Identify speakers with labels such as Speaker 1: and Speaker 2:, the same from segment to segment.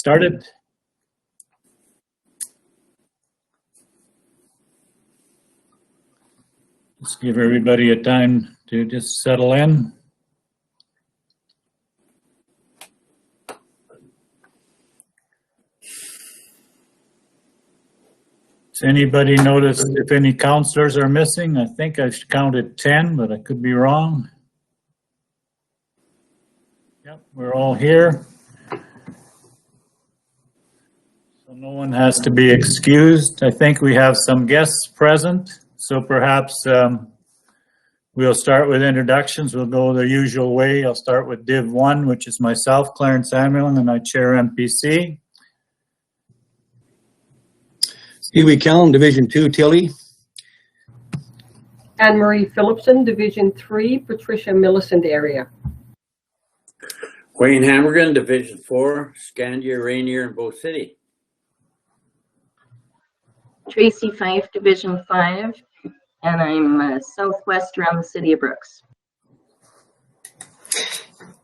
Speaker 1: started. Let's give everybody a time to just settle in. Does anybody notice if any counselors are missing? I think I counted 10, but I could be wrong. Yep, we're all here. So no one has to be excused. I think we have some guests present, so perhaps we'll start with introductions. We'll go the usual way. I'll start with Div 1, which is myself, Clarence Samuel, and I chair MPC.
Speaker 2: Huey Kellum, Division 2, Tilly.
Speaker 3: Anne-Marie Phillipson, Division 3, Patricia Millicent area.
Speaker 4: Wayne Hammergan, Division 4, Scandia, Rainier, and Bow City.
Speaker 5: Tracy Fife, Division 5, and I'm southwest around the city of Brooks.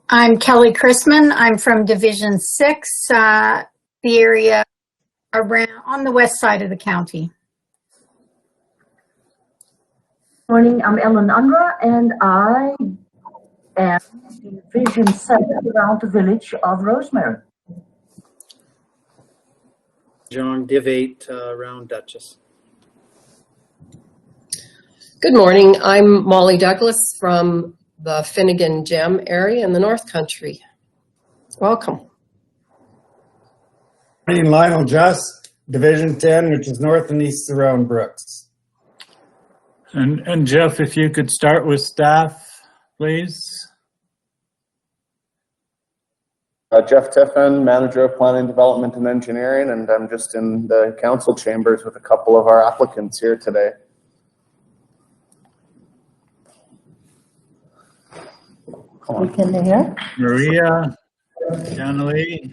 Speaker 6: I'm Kelly Chrisman. I'm from Division 6, the area around on the west side of the county.
Speaker 7: Morning, I'm Ellen Unra, and I am Division 7 around the village of Rosemary.
Speaker 4: John, Div 8, around Dutchess.
Speaker 3: Good morning, I'm Molly Douglas from the Finnegan Gem area in the North Country. Welcome.
Speaker 8: Lionel Just, Division 10, which is north and east around Brooks.
Speaker 1: And Jeff, if you could start with staff, please.
Speaker 9: Jeff Tiffin, Manager of Planning, Development and Engineering, and I'm just in the council chambers with a couple of our applicants here today.
Speaker 7: Can they hear?
Speaker 1: Maria, Janelle.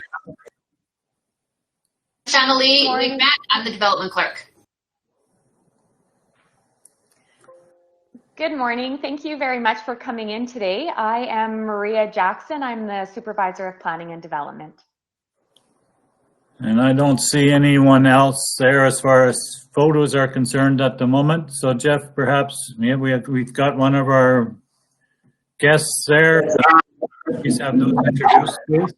Speaker 10: Janelle Wigman, I'm the development clerk.
Speaker 11: Good morning. Thank you very much for coming in today. I am Maria Jackson. I'm the Supervisor of Planning and Development.
Speaker 1: And I don't see anyone else there as far as photos are concerned at the moment. So Jeff, perhaps we've got one of our guests there. Please have those introduced, please.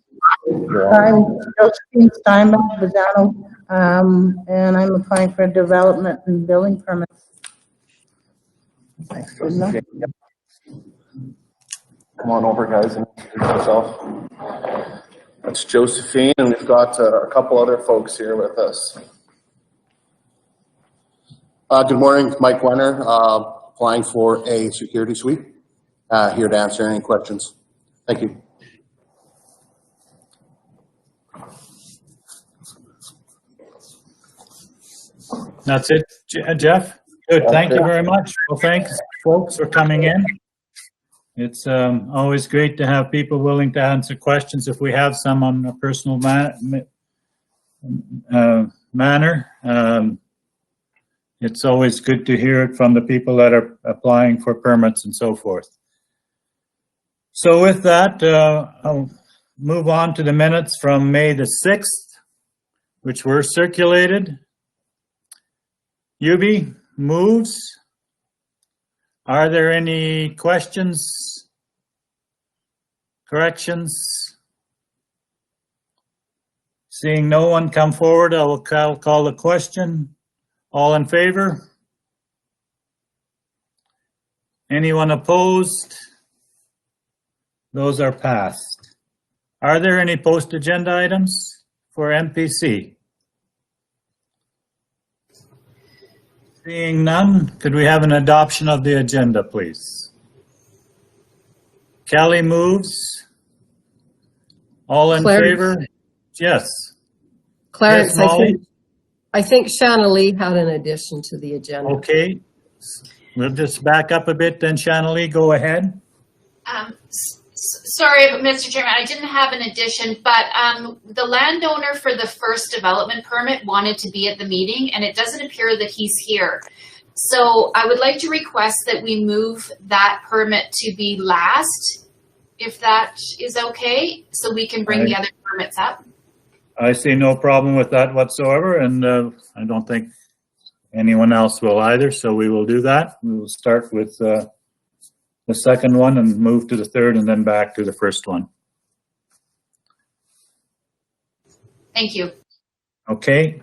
Speaker 7: I'm Josephine Steinbach-Bazano, and I'm applying for development and building permits.
Speaker 9: Thanks, Josephine. Come on over, guys, and introduce yourself. That's Josephine, and we've got a couple other folks here with us.
Speaker 12: Good morning, Mike Wenner, applying for a security suite. Here to answer any questions. Thank you.
Speaker 1: That's it, Jeff? Good, thank you very much. Well, thanks, folks, for coming in. It's always great to have people willing to answer questions if we have some on a personal manner. It's always good to hear it from the people that are applying for permits and so forth. So with that, I'll move on to the minutes from May the 6th, which were circulated. Yubi moves. Are there any questions, corrections? Seeing no one come forward, I will call the question. All in favor? Anyone opposed? Those are passed. Are there any post-agenda items for MPC? Seeing none, could we have an adoption of the agenda, please? Kelly moves. All in favor? Yes.
Speaker 3: Clarence,
Speaker 1: yes,
Speaker 3: I think Shannalee had an addition to the agenda.
Speaker 1: Okay. We'll just back up a bit then, Shannalee, go ahead.
Speaker 10: Sorry, Mr. Chairman, I didn't have an addition, but the landowner for the first development permit wanted to be at the meeting, and it doesn't appear that he's here. So I would like to request that we move that permit to be last, if that is okay, so we can bring the other permits up.
Speaker 1: I see no problem with that whatsoever, and I don't think anyone else will either, so we will do that. We will start with the second one and move to the third and then back to the first one.
Speaker 10: Thank you.
Speaker 1: Okay.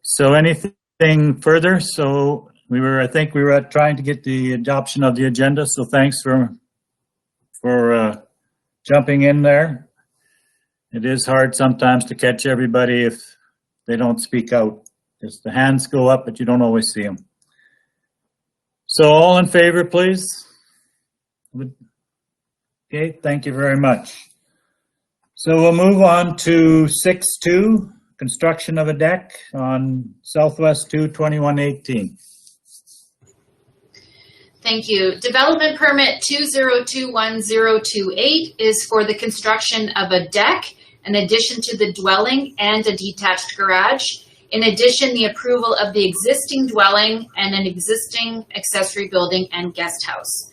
Speaker 1: So anything further? So I think we were trying to get the adoption of the agenda, so thanks for jumping in there. It is hard sometimes to catch everybody if they don't speak out. Just the hands go up, but you don't always see them. So all in favor, please? Okay, thank you very much. So we'll move on to 6.2, construction of a deck on Southwest 22118.
Speaker 10: Thank you. Development permit 2021028 is for the construction of a deck, in addition to the dwelling and a detached garage. In addition, the approval of the existing dwelling and an existing accessory building and guest house.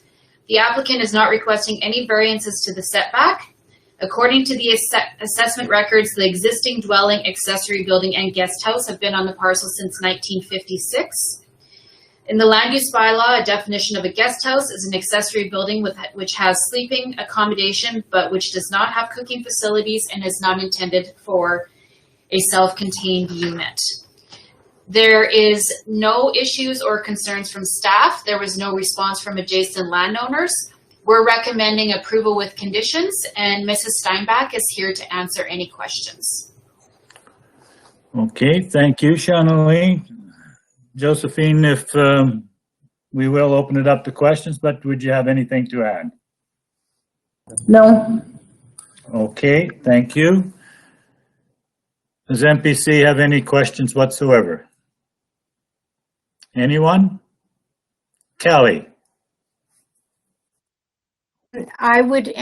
Speaker 10: The applicant is not requesting any variances to the setback. According to the assessment records, the existing dwelling, accessory building, and guest house have been on the parcel since 1956. In the land use bylaw, a definition of a guest house is an accessory building which has sleeping accommodation, but which does not have cooking facilities and is not intended for a self-contained unit. There is no issues or concerns from staff. There was no response from adjacent landowners. We're recommending approval with conditions, and Mrs. Steinbach is here to answer any questions.
Speaker 1: Okay, thank you, Shanalee. Josephine, if we will open it up to questions, but would you have anything to add?
Speaker 7: No.
Speaker 1: Okay, thank you. Does MPC have any questions whatsoever? Anyone? Kelly?
Speaker 6: I would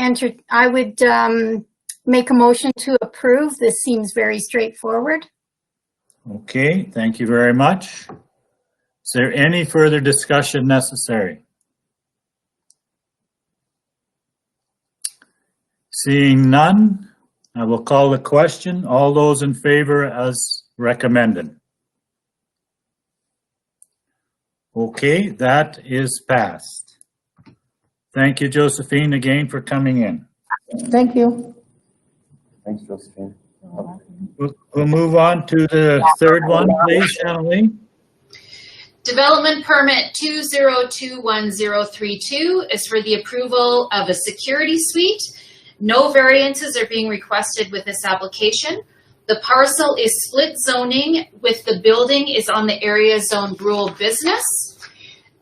Speaker 6: make a motion to approve. This seems very straightforward.
Speaker 1: Okay, thank you very much. Is there any further discussion necessary? Seeing none, I will call the question. All those in favor as recommended. Okay, that is passed. Thank you, Josephine, again for coming in.
Speaker 7: Thank you.
Speaker 9: Thanks, Josephine.
Speaker 1: We'll move on to the third one, please, Shanalee.
Speaker 10: Development permit 2021032 is for the approval of a security suite. No variances are being requested with this application. The parcel is split zoning with the building is on the area zoned rural business.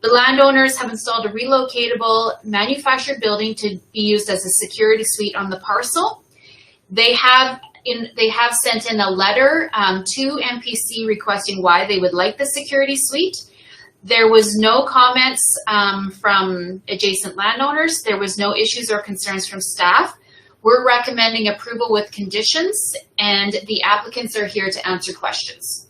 Speaker 10: The landowners have installed a relocatable manufactured building to be used as a security suite on the parcel. They have sent in a letter to MPC requesting why they would like the security suite. There was no comments from adjacent landowners. There was no issues or concerns from staff. We're recommending approval with conditions, and the applicants are here to answer questions.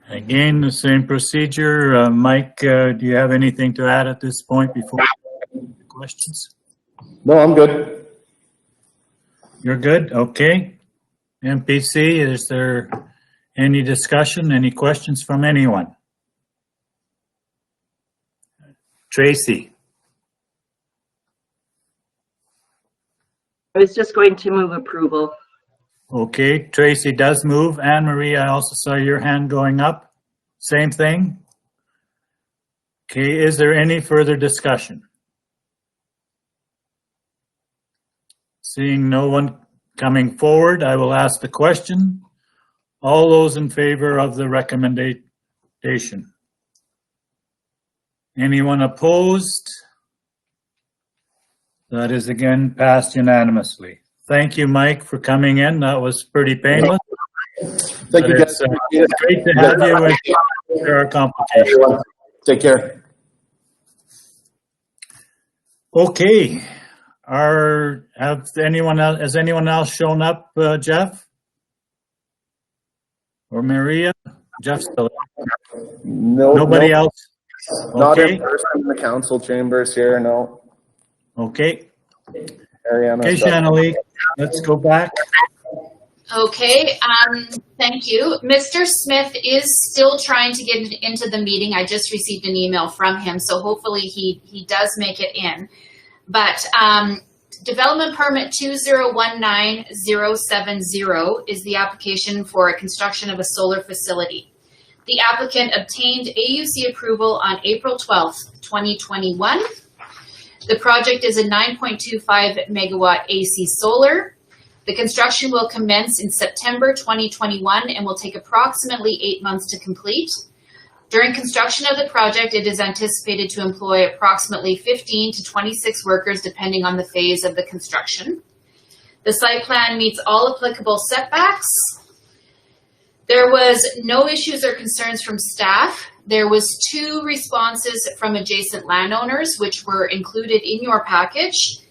Speaker 1: Again, the same procedure. Mike, do you have anything to add at this point before the questions?
Speaker 9: No, I'm good.
Speaker 1: You're good? Okay. MPC, is there any discussion, any questions from anyone? Tracy?
Speaker 5: I was just going to move approval.
Speaker 1: Okay, Tracy does move. Anne Marie, I also saw your hand going up. Same thing? Okay, is there any further discussion? Seeing no one coming forward, I will ask the question. All those in favor of the recommendation? Anyone opposed? That is again passed unanimously. Thank you, Mike, for coming in. That was pretty painless.
Speaker 9: Thank you, guys.
Speaker 1: It's great to have you with our complications.
Speaker 9: Take care.
Speaker 1: Okay. Has anyone else shown up, Jeff? Or Maria? Jeff's still there.
Speaker 9: No,
Speaker 1: Nobody else?
Speaker 9: Not
Speaker 1: Okay.
Speaker 9: in person in the council chambers here, no.
Speaker 1: Okay.
Speaker 9: Ariana.
Speaker 1: Okay, Shanalee, let's go back.
Speaker 10: Okay, thank you. Mr. Smith is still trying to get into the meeting. I just received an email from him, so hopefully he does make it in. But development permit 2019070 is the application for a construction of a solar facility. The applicant obtained AUC approval on April 12th, 2021. The project is a 9.25 megawatt AC solar. The construction will commence in September 2021 and will take approximately 8 months to complete. During construction of the project, it is anticipated to employ approximately 15 to 26 workers depending on the phase of the construction. The site plan meets all applicable setbacks. There was no issues or concerns from staff. There was 2 responses from adjacent landowners, which were included in your package.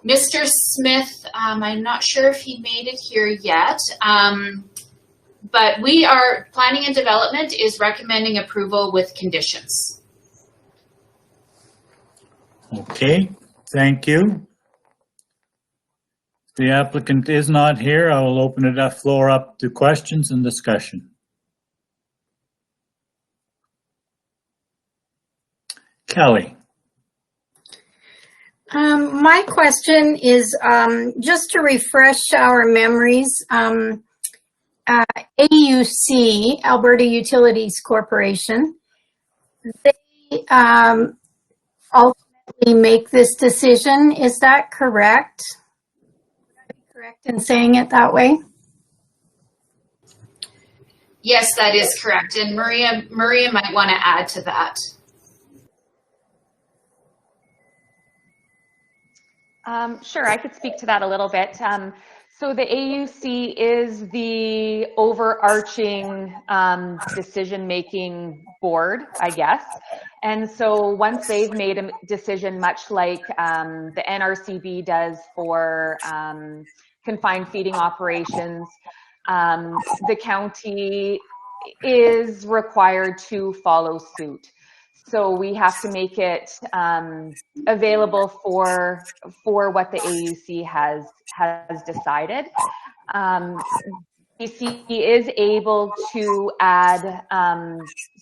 Speaker 10: Mr. Smith, I'm not sure if he made it here yet, but Planning and Development is recommending approval with conditions.
Speaker 1: Okay, thank you. The applicant is not here. I will open the floor up to questions and discussion. Kelly.
Speaker 6: My question is just to refresh our memories. AUC, Alberta Utilities Corporation, they ultimately make this decision. Is that correct? Would I be correct in saying it that way?
Speaker 10: Yes, that is correct. And Maria might want to add to that.
Speaker 11: Sure, I could speak to that a little bit. So the AUC is the overarching decision-making board, I guess. And so once they've made a decision, much like the NRCB does for confined feeding operations, the county is required to follow suit. So we have to make it available for what the AUC has decided. BC is able to add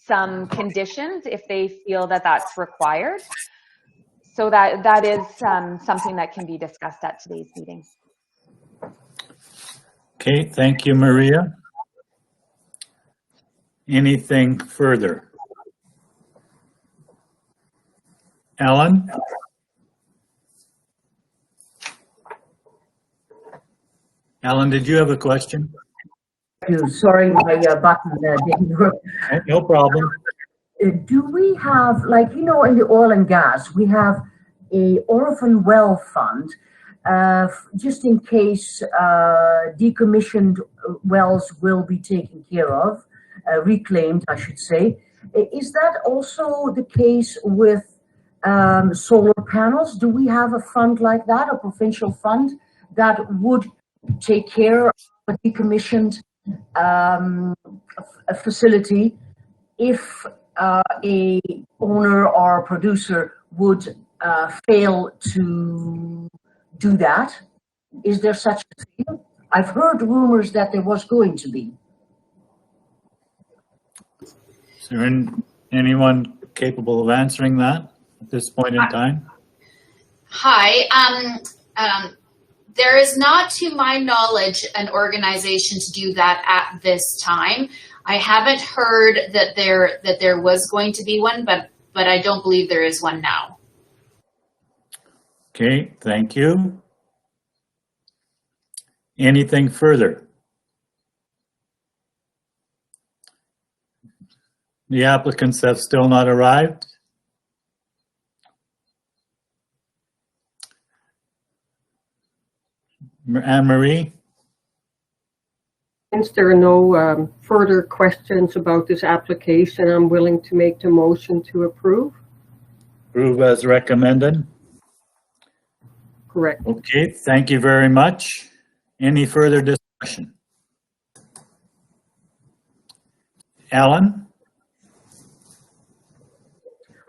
Speaker 11: some conditions if they feel that that's required. So that is something that can be discussed at today's meeting.
Speaker 1: Okay, thank you, Maria. Anything further? Ellen? Ellen, did you have a question?
Speaker 7: Sorry, my button didn't work.
Speaker 1: No problem.
Speaker 7: Do we have, like, in the oil and gas, we have a orphan well fund, just in case decommissioned wells will be taken care of, reclaimed, I should say. Is that also the case with solar panels? Do we have a fund like that, a provincial fund that would take care of a decommissioned a facility if a owner or producer would fail to do that? Is there such a thing? I've heard rumors that there was going to be.
Speaker 1: Is there anyone capable of answering that at this point in time?
Speaker 10: Hi. There is not, to my knowledge, an organization to do that at this time. I haven't heard that there was going to be one, but I don't believe there is one now.
Speaker 1: Okay, thank you. Anything further? The applicants have still not arrived. Anne-Marie?
Speaker 13: Since there are no further questions about this application, I'm willing to make the motion to approve.
Speaker 1: Approve as recommended.
Speaker 13: Correct.
Speaker 1: Okay, thank you very much. Any further discussion? Alan?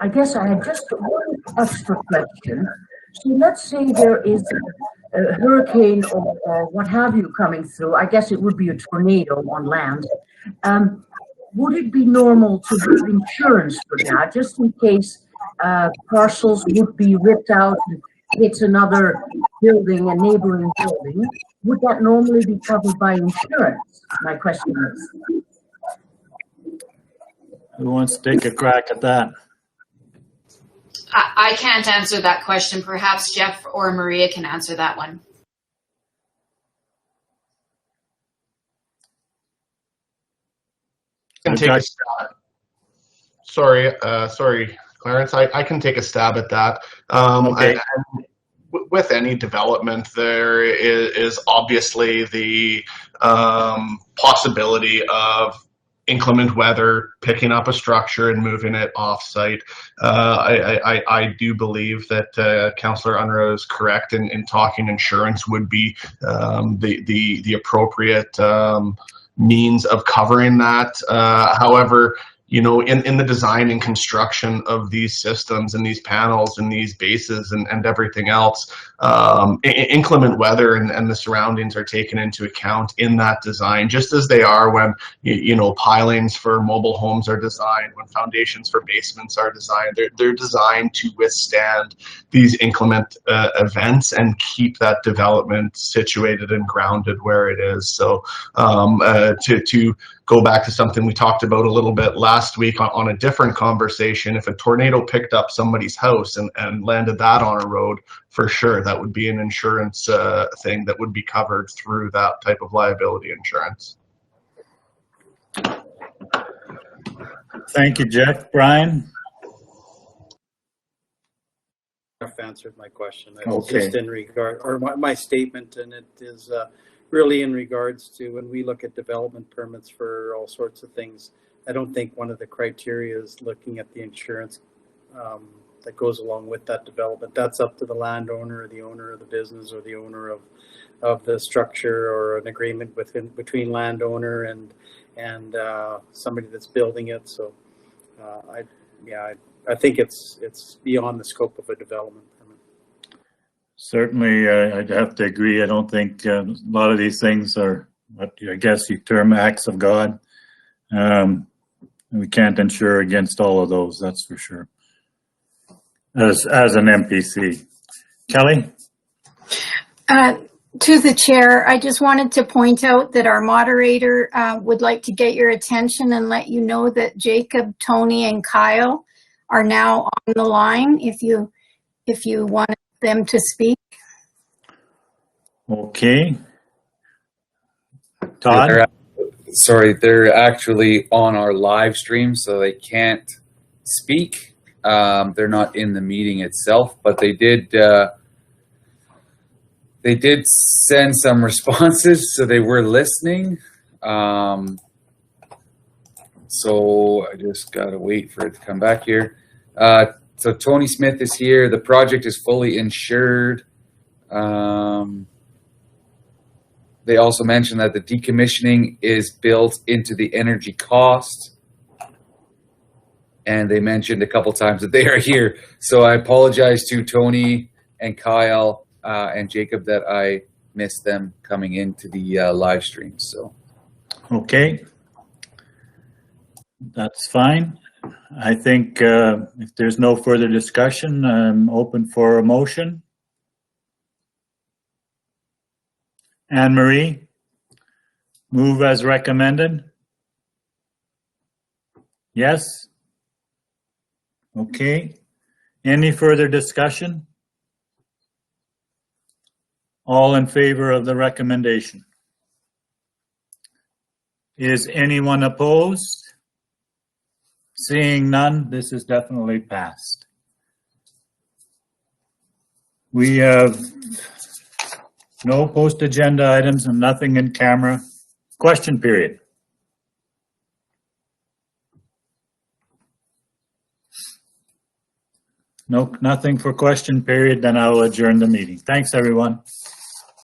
Speaker 7: I guess I had just one extra question. So let's say there is hurricane or what have you coming through, I guess it would be a tornado on land. Would it be normal to have insurance for that, just in case parcels would be ripped out and hits another building, a neighboring building? Would that normally be covered by insurance? My question is.
Speaker 1: Who wants to take a crack at that?
Speaker 10: I can't answer that question. Perhaps Jeff or Maria can answer that one.
Speaker 14: Can take a stab. Sorry, Clarence. I can take a stab at that.
Speaker 1: Okay.
Speaker 14: With any development, there is obviously the possibility of inclement weather picking up a structure and moving it off-site. I do believe that Councillor Unruh is correct in talking insurance would be the appropriate means of covering that. However, you know, in the design and construction of these systems and these panels and these bases and everything else, inclement weather and the surroundings are taken into account in that design, just as they are when, you know, pilings for mobile homes are designed, when foundations for basements are designed. They're designed to withstand these inclement events and keep that development situated and grounded where it is. So to go back to something we talked about a little bit last week on a different conversation, if a tornado picked up somebody's house and landed that on a road, for sure that would be an insurance thing that would be covered through that type of liability insurance.
Speaker 1: Thank you, Jeff. Brian?
Speaker 4: Jeff answered my question. It's
Speaker 1: Okay.
Speaker 4: just in regard, or my statement, and it is really in regards to when we look at development permits for all sorts of things. I don't think one of the criteria is looking at the insurance that goes along with that development. That's up to the landowner or the owner of the business or the owner of the structure, or an agreement between landowner and somebody that's building it. So I think it's beyond the scope of a development permit.
Speaker 1: Certainly, I'd have to agree. I don't think a lot of these things are what I guess you term acts of God. We can't insure against all of those, that's for sure. As an MPC. Kelly?
Speaker 6: To the chair, I just wanted to point out that our moderator would like to get your attention and let you know that Jacob, Tony, and Kyle are now on the line if you want them to speak.
Speaker 1: Okay. Todd?
Speaker 15: They're actually on our live stream, so they can't speak. They're not in the meeting itself, but they did send some responses, so they were listening. So I just gotta wait for it to come back here. So Tony Smith is here. The project is fully insured. They also mentioned that the decommissioning is built into the energy cost. And they mentioned a couple times that they are here. So I apologize to Tony and Kyle and Jacob that I missed them coming into the live stream. So
Speaker 1: Okay. That's fine. I think if there's no further discussion, I'm open for a motion. Anne Marie, move as recommended. Yes? Okay. Any further discussion? All in favor of the recommendation? Is anyone opposed? Seeing none, this is definitely passed. We have no post-agenda items and nothing in camera. Question period. No, nothing for question period, then I will adjourn the meeting. Thanks, everyone.